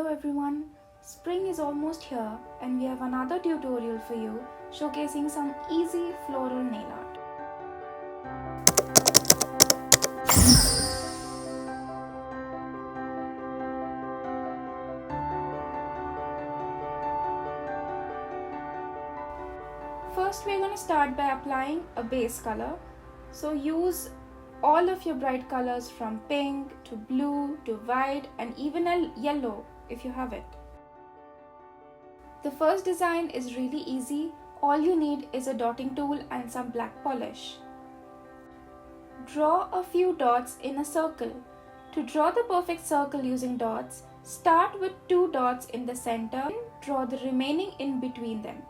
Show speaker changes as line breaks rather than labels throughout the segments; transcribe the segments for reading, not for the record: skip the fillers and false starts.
everyone, spring is almost here and we have another tutorial for you showcasing some easy floral nail art. First we are going to start by applying a base color. So use all of your bright colors from pink to blue to white and even a yellow if you have it. The first design is really easy. All you need is a dotting tool and some black polish. Draw a few dots in a circle. To draw the perfect circle using dots, start with 2 dots in the center and draw the remaining in between them.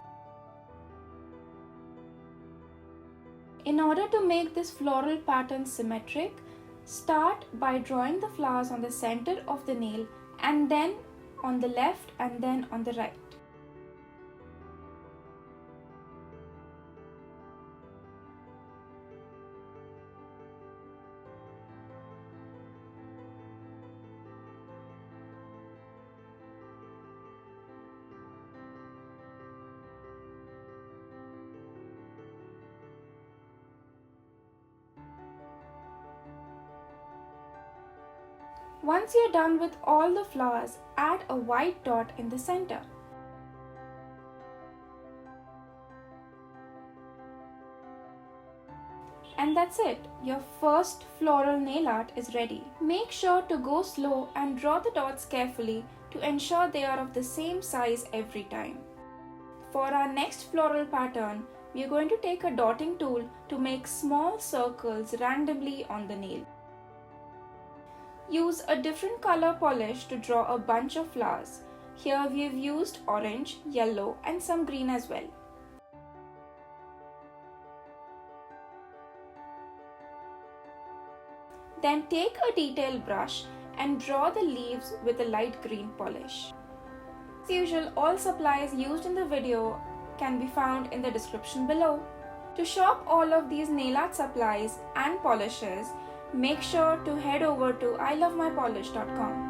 In order to make this floral pattern symmetric, start by drawing the flowers on the center of the nail and then on the left and then on the right. Once you're done with all the flowers, add a white dot in the center. And that's it. Your first floral nail art is ready. Make sure to go slow and draw the dots carefully to ensure they are of the same size every time. For our next floral pattern, we are going to take a dotting tool to make small circles randomly on the nail. Use a different color polish to draw a bunch of flowers. Here we have used orange, yellow and some green as well. Then take a detail brush and draw the leaves with a light green polish. As usual, all supplies used in the video can be found in the description below. To shop all of these nail art supplies and polishes, make sure to head over to ilovemypolish.com.